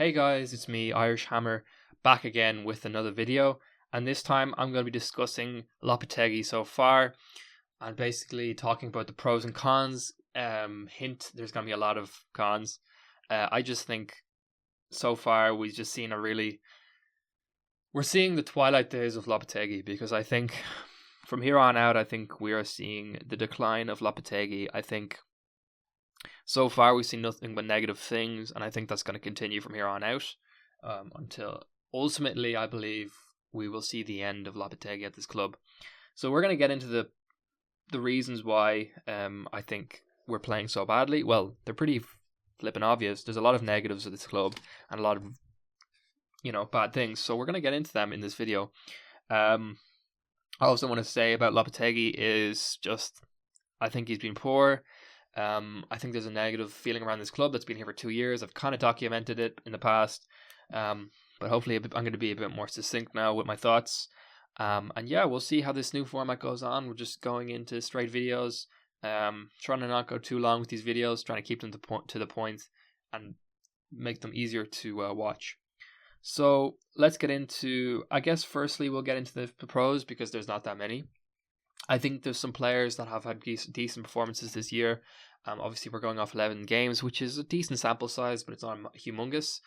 Hey guys, it's me, Irish Hammer, back again with another video, and this time I'm going to be discussing Lopetegui so far, and basically talking about the pros and cons. Hint, there's going to be a lot of cons. I just think so far we're seeing the twilight days of Lopetegui, because I think from here on out, I think we are seeing the decline of Lopetegui. I think so far we've seen nothing but negative things, and I think that's going to continue from here on out until ultimately I believe we will see the end of Lopetegui at this club. So we're going to get into the reasons why I think we're playing so badly. Well, they're pretty flippin' obvious. There's a lot of negatives of this club and a lot of bad things. So we're going to get into them in this video. I also want to say about Lopetegui is just I think he's been poor. I think there's a negative feeling around this club that's been here for 2 years. I've kind of documented it in the past, but hopefully I'm going to be a bit more succinct now with my thoughts. And yeah, we'll see how this new format goes on. We're just going into straight videos, trying to not go too long with these videos, trying to keep them to the point and make them easier to watch. So let's get into, I guess firstly we'll get into the pros because there's not that many. I think there's some players that have had decent performances this year. Obviously, we're going off 11 games, which is a decent sample size, but it's not humongous.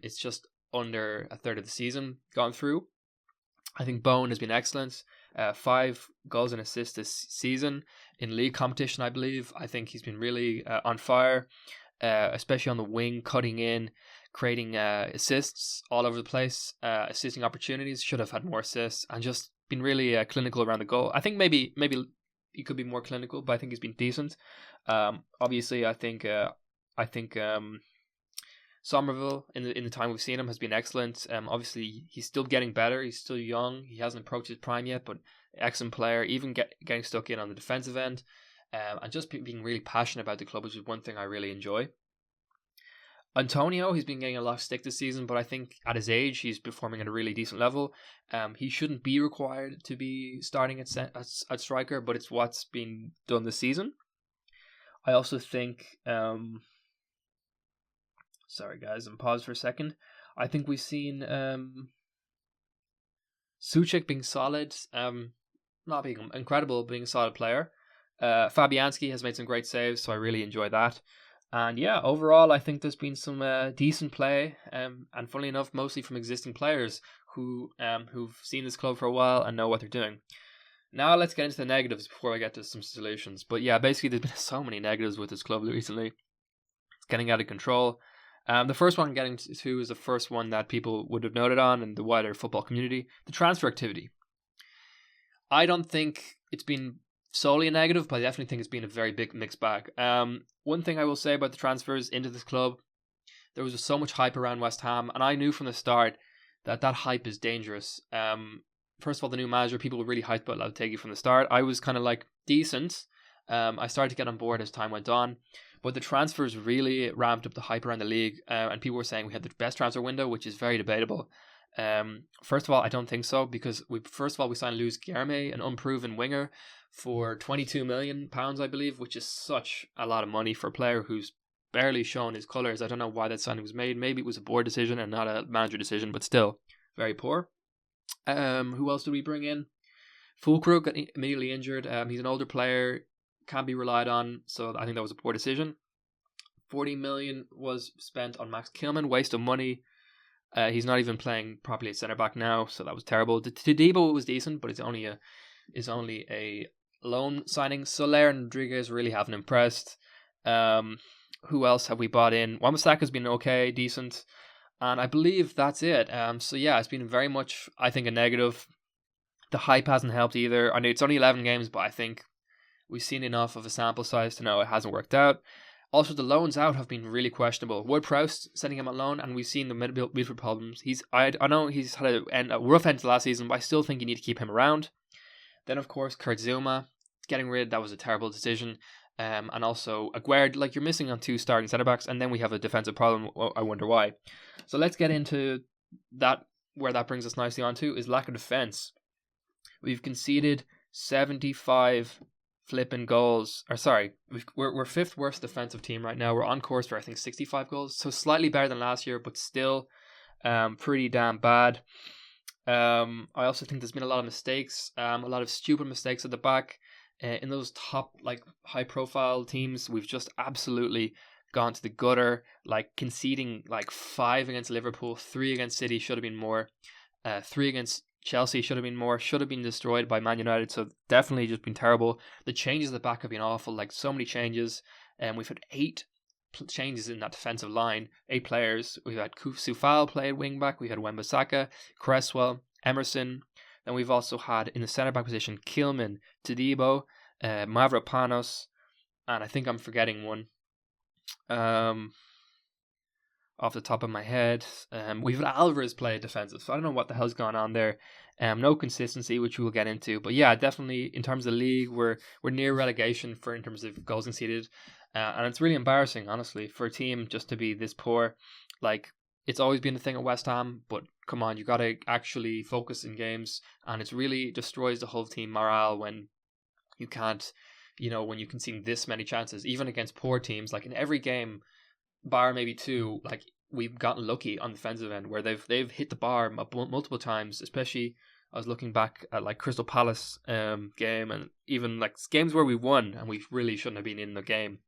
It's just under a third of the season gone through. I think Bone has been excellent. 5 goals and assists this season in league competition, I believe. I think he's been really on fire, especially on the wing, cutting in, creating assists all over the place, assisting opportunities. Should have had more assists, and just been really clinical around the goal. I think maybe he could be more clinical, but I think he's been decent. Obviously, I think Somerville in the time we've seen him has been excellent. Obviously, he's still getting better. He's still young. He hasn't approached his prime yet, but excellent player. Even getting stuck in on the defensive end, and just being really passionate about the club, which is one thing I really enjoy. Antonio, he's been getting a lot of stick this season, but I think at his age, he's performing at a really decent level. He shouldn't be required to be starting at striker, but it's what's been done this season. I also think, sorry guys, I'm paused for a second. I think we've seen Suchek being solid, not being incredible, being a solid player. Fabianski has made some great saves, so I really enjoy that. And yeah, overall, I think there's been some decent play, and funnily enough, mostly from existing players who've seen this club for a while and know what they're doing. Now let's get into the negatives before I get to some solutions. But yeah, basically there's been so many negatives with this club recently. It's getting out of control. The first one I'm getting to is the first one that people would have noted on in the wider football community, the transfer activity. I don't think it's been solely a negative, but I definitely think it's been a very big mixed bag. One thing I will say about the transfers into this club, there was just so much hype around West Ham, and I knew from the start that hype is dangerous. First of all, the new manager, people were really hyped about Lopetegui from the start. I was kind of like decent. I started to get on board as time went on, but the transfers really ramped up the hype around the league, and people were saying we had the best transfer window, which is very debatable. First of all, I don't think so, because we signed Luis Guilherme, an unproven winger, for £22 million, I believe, which is such a lot of money for a player who's barely shown his colours. I don't know why that signing was made. Maybe it was a board decision and not a manager decision, but still very poor. Who else did we bring in? Fulkrug got immediately injured. He's an older player, can't be relied on, so I think that was a poor decision. 40 million was spent on Max Kilman, waste of money. He's not even playing properly at centre back now, so that was terrible. Todibo was decent, but it's only a loan signing. Soler and Rodriguez really haven't impressed. Who else have we bought in? Wan-Bissaka's been okay, decent, and I believe that's it. So yeah, it's been very much, I think, a negative. The hype hasn't helped either. I know it's only 11 games, but I think we've seen enough of a sample size to know it hasn't worked out. Also, the loans out have been really questionable. Ward-Prowse, sending him on loan, and we've seen the midfield problems. I know he's had a rough end to last season, but I still think you need to keep him around. Then, of course, Kurt Zouma, getting rid, that was a terrible decision. And also, Aguerd, like, you're missing on 2 starting centre-backs, and then we have a defensive problem. I wonder why. So let's get into that. Where that brings us nicely on to is lack of defence. We've conceded 75 flipping goals. Or sorry, we're fifth worst defensive team right now. We're on course for I think 65 goals, so slightly better than last year, but still pretty damn bad. I also think there's been a lot of mistakes, a lot of stupid mistakes at the back. In those top like high profile teams, we've just absolutely gone to the gutter, like conceding like 5 against Liverpool, 3 against City, should have been more, 3 against Chelsea should have been more, should have been destroyed by Man United, so definitely just been terrible. The changes at the back have been awful, like so many changes, and we've had 8 changes in that defensive line, 8 players. We've had Soufal play at wing back, we had Wan-Bissaka, Cresswell, Emerson. Then we've also had in the centre back position Kilman, Todibo, Mavropanos, and I think I'm forgetting one. Off the top of my head, we've had Alvarez play defensive, so I don't know what the hell's going on there. No consistency, which we'll get into, but yeah, definitely in terms of the league, we're near relegation in terms of goals conceded, and it's really embarrassing, honestly, for a team just to be this poor. Like, it's always been a thing at West Ham, but come on, you got to actually focus in games, and it really destroys the whole team morale when you can't, when you concede this many chances, even against poor teams. Like in every game, bar maybe 2, like we've gotten lucky on the defensive end where they've hit the bar multiple times. Especially, I was looking back at like Crystal Palace game, and even like games where we won and we really shouldn't have been in the game.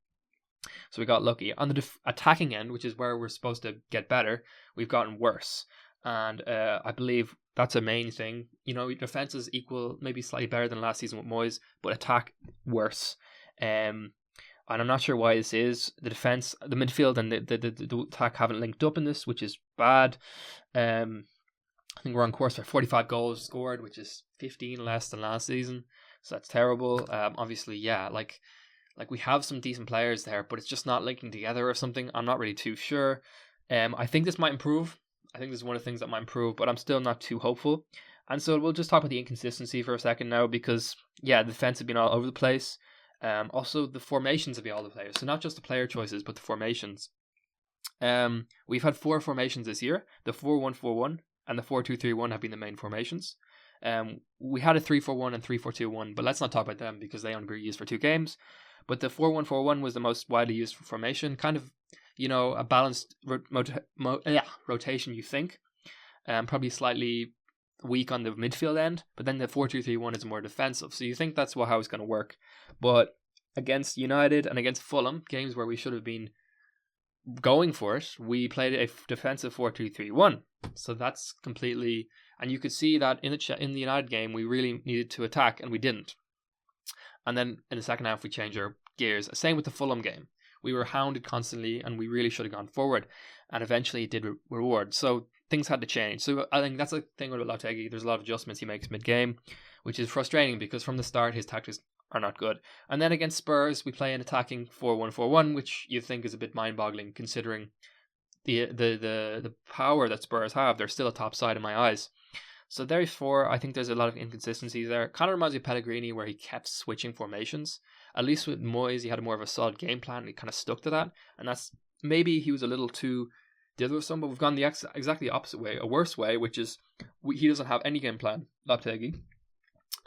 So we got lucky. On the attacking end, which is where we're supposed to get better, we've gotten worse. And I believe that's a main thing. Defense is equal, maybe slightly better than last season with Moyes, but attack worse. And I'm not sure why this is. The defense, the midfield, and the attack haven't linked up in this, which is bad. I think we're on course for 45 goals scored, which is 15 less than last season. So that's terrible. Obviously, yeah, like we have some decent players there, but it's just not linking together or something. I'm not really too sure. I think this might improve. I think this is one of the things that might improve, but I'm still not too hopeful. And so we'll just talk about the inconsistency for a second now, because yeah, the defense has been all over the place. Also, the formations have been all over the place. So not just the player choices, but the formations. We've had 4 formations this year. The 4-1-4-1 and the 4-2-3-1 have been the main formations. We had a 3-4-1 and 3-4-2-1, but let's not talk about them because they only were used for 2 games. But the 4-1-4-1 was the most widely used formation, kind of, a balanced rotation, you think. Probably slightly weak on the midfield end, but then the 4-2-3-1 is more defensive. So you think that's how it's going to work. But against United and against Fulham, games where we should have been going for it, we played a defensive 4-2-3-1. So that's completely, and you could see that in the United game, we really needed to attack and we didn't. And then in the second half, we changed our gears. Same with the Fulham game. We were hounded constantly and we really should have gone forward. And eventually it did reward. So things had to change. So I think that's the thing with Lopetegui. There's a lot of adjustments he makes mid-game, which is frustrating because from the start, his tactics are not good. And then against Spurs, we play an attacking 4-1-4-1, which you think is a bit mind-boggling considering the power that Spurs have. They're still a top side in my eyes. So therefore, I think there's a lot of inconsistencies there. Kind of reminds me of Pellegrini, where he kept switching formations. At least with Moyes, he had a more of a solid game plan, and he kind of stuck to that. And that's, maybe he was a little too dithersome, but we've gone the exactly opposite way, a worse way, which is he doesn't have any game plan, Lopetegui.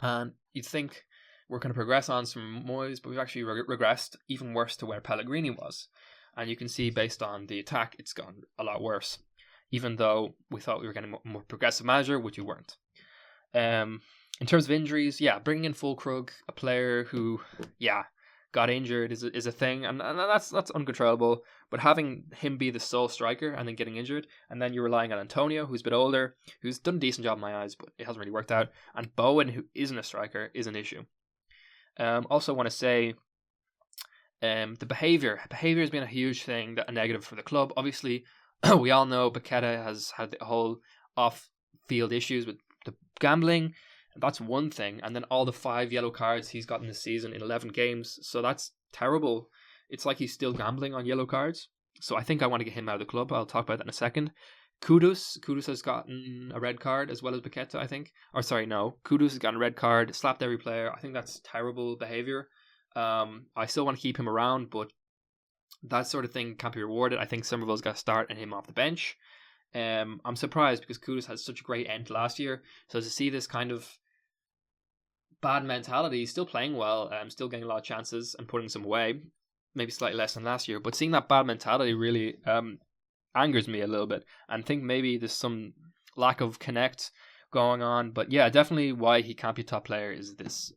And you'd think we're going to progress on from Moyes, but we've actually regressed even worse to where Pellegrini was. And you can see based on the attack, it's gone a lot worse. Even though we thought we were getting a more progressive manager, which we weren't. In terms of injuries, yeah, bringing in Fulkrug, a player who, got injured is a thing, and that's uncontrollable. But having him be the sole striker and then getting injured, and then you're relying on Antonio, who's a bit older, who's done a decent job in my eyes, but it hasn't really worked out. And Bowen, who isn't a striker, is an issue. Also want to say, the behaviour has been a huge thing, a negative for the club. Obviously, we all know Paqueta has had the whole off-field issues with the gambling. That's one thing. And then all the 5 yellow cards he's gotten this season in 11 games. So that's terrible. It's like he's still gambling on yellow cards. So I think I want to get him out of the club. I'll talk about that in a second. Kudus has gotten a red card as well as Paqueta, I think. Or sorry, no. Kudus has gotten a red card, slapped every player. I think that's terrible behaviour. I still want to keep him around, but that sort of thing can't be rewarded. I think Somerville's got to start and him off the bench. I'm surprised because Kudus had such a great end last year. So to see this kind of bad mentality. He's still playing well, still getting a lot of chances and putting some away, maybe slightly less than last year. But seeing that bad mentality really angers me a little bit, and think maybe there's some lack of connect going on. But yeah, definitely why he can't be top player is this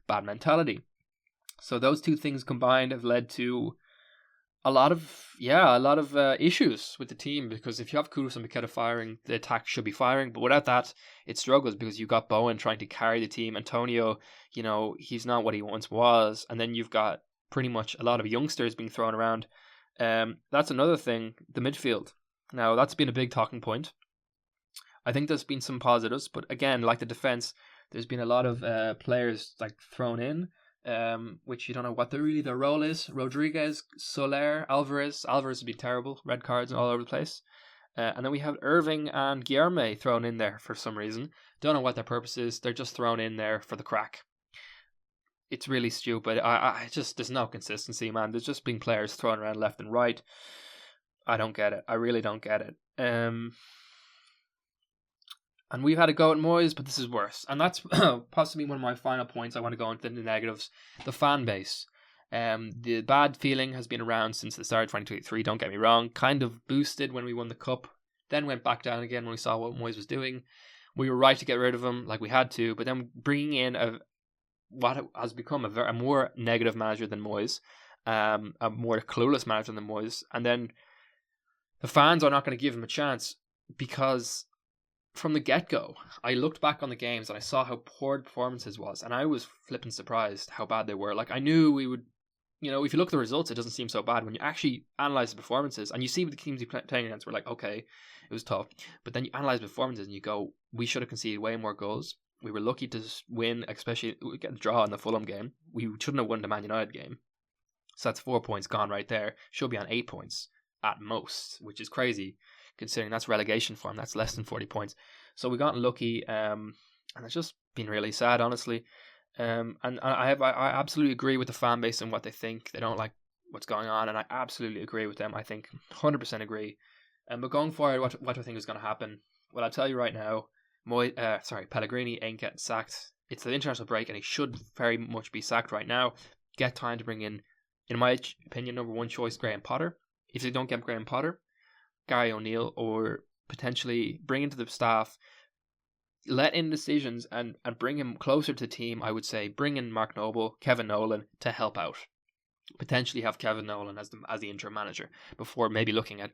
bad mentality. So those two things combined have led to a lot of issues with the team, because if you have Kudus and Paqueta firing, the attack should be firing, but without that it struggles, because you've got Bowen trying to carry the team. Antonio, he's not what he once was, and then you've got pretty much a lot of youngsters being thrown around. That's another thing, the midfield. Now that's been a big talking point. I think there's been some positives, but again, like the defense, there's been a lot of players like thrown in, which you don't know what their role is. Rodriguez, Soler, Alvarez would be terrible, red cards all over the place. And then we have Irving and Guilherme thrown in there for some reason. Don't know what their purpose is. They're just thrown in there for the crack. It's really stupid. I just, there's no consistency, man. There's just been players thrown around left and right. I don't get it. I really don't get it. And we've had a go at Moyes, but this is worse. And that's possibly one of my final points. I want to go into the negatives. The fan base. The bad feeling has been around since the start of 2023, don't get me wrong. Kind of boosted when we won the cup. Then went back down again when we saw what Moyes was doing. We were right to get rid of him, like we had to. But then bringing in what has become a more negative manager than Moyes. A more clueless manager than Moyes. And then the fans are not going to give him a chance, because from the get-go, I looked back on the games and I saw how poor the performances was, and I was flipping surprised how bad they were. Like, I knew we would, if you look at the results, it doesn't seem so bad. When you actually analyze the performances and you see the teams you're playing against, we're like, okay, it was tough. But then you analyze the performances and you go, we should have conceded way more goals. We were lucky to win, especially we get a draw in the Fulham game. We shouldn't have won the Man United game. So that's 4 points gone right there. Should be on 8 points at most, which is crazy, considering that's relegation form. That's less than 40 points. So we got unlucky, and it's just been really sad, honestly. And I absolutely agree with the fan base and what they think. They don't like what's going on, and I absolutely agree with them. I think 100% agree. But going forward, what do I think is going to happen? Well, I'll tell you right now, Pellegrini ain't getting sacked. It's the international break, and he should very much be sacked right now. Get time to bring in my opinion, number one choice, Graham Potter. If they don't get Graham Potter, Gary O'Neill, or potentially bring into the staff, let in decisions and bring him closer to the team. I would say bring in Mark Noble, Kevin Nolan to help out. Potentially have Kevin Nolan as the interim manager before maybe looking at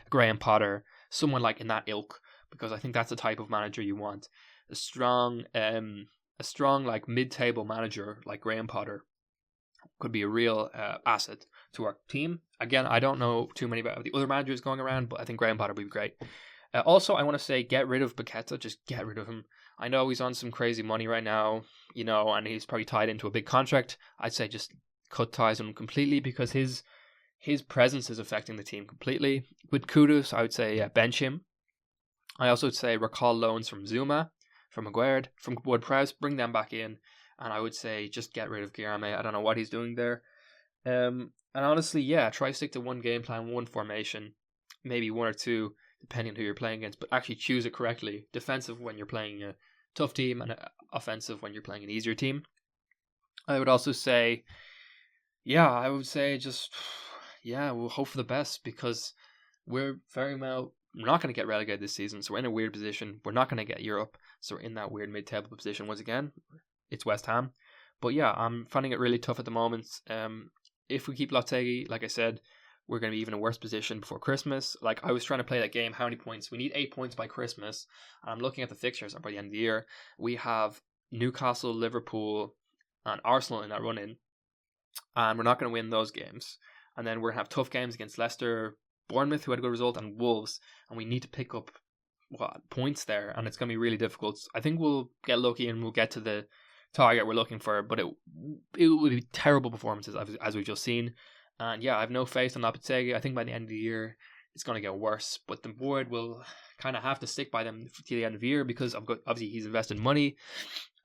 Graham Potter, someone like in that ilk, because I think that's the type of manager you want. A strong like mid-table manager like Graham Potter could be a real asset to our team. Again, I don't know too many about the other managers going around, but I think Graham Potter would be great. Also, I want to say get rid of Paqueta. Just get rid of him. I know he's on some crazy money right now, and he's probably tied into a big contract. I'd say just cut ties with him completely, because his presence is affecting the team completely. With Kudus, I would say bench him. I also would say recall loans from Zuma, from Maguire, from Ward-Prowse, bring them back in. And I would say just get rid of Guilherme. I don't know what he's doing there. And honestly, try to stick to one game plan, one formation, maybe one or two, depending on who you're playing against, but actually choose it correctly. Defensive when you're playing a tough team, and offensive when you're playing an easier team. I would also say, we'll hope for the best, because we're not going to get relegated this season, so we're in a weird position. We're not going to get Europe, so we're in that weird mid-table position once again. It's West Ham. But I'm finding it really tough at the moment. If we keep Lopetegui, like I said, we're going to be even in a worse position before Christmas. Like, I was trying to play that game, how many points? We need 8 points by Christmas. And I'm looking at the fixtures, and by the end of the year, we have Newcastle, Liverpool, and Arsenal in that run-in. And we're not going to win those games. And then we're going to have tough games against Leicester, Bournemouth, who had a good result, and Wolves. And we need to pick up points there, and it's going to be really difficult. I think we'll get lucky and we'll get to the target we're looking for, but it will be terrible performances as we've just seen. And I have no faith in Lopetegui. I think by the end of the year it's going to get worse, but the board will kind of have to stick by them to the end of the year, because obviously he's invested money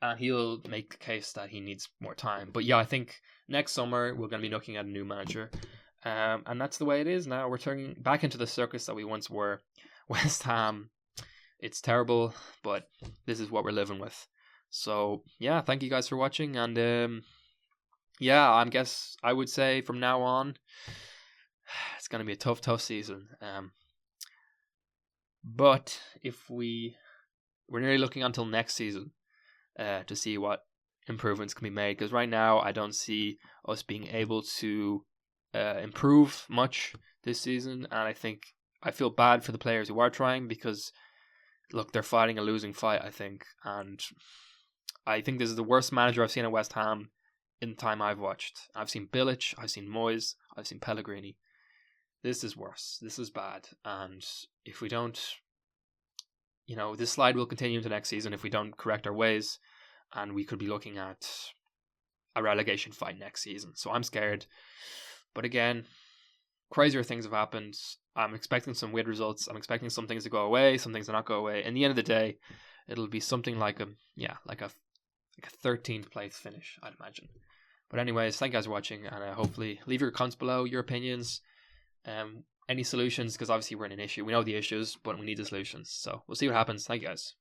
and he'll make the case that he needs more time. But I think next summer we're going to be looking at a new manager, and that's the way it is now. We're turning back into the circus that we once were. West Ham, it's terrible, but this is what we're living with. So yeah, thank you guys for watching, and yeah, I would say from now on, it's gonna be a tough season. But if we're nearly looking until next season, to see what improvements can be made, because right now I don't see us being able to improve much this season, and I feel bad for the players who are trying, because look, they're fighting a losing fight, I think, and I think this is the worst manager I've seen at West Ham in the time I've watched. I've seen Bilic, I've seen Moyes, I've seen Pellegrini. This is worse. This is bad, and if we don't, this slide will continue into next season if we don't correct our ways, and we could be looking at a relegation fight next season. So I'm scared. But again, crazier things have happened. I'm expecting some weird results. I'm expecting some things to go away, some things to not go away. In the end of the day, it'll be something like a 13th place finish, I'd imagine. But anyways, thank you guys for watching, and hopefully leave your comments below, your opinions, any solutions, because obviously we're in an issue. We know the issues, but we need the solutions. So we'll see what happens. Thank you guys.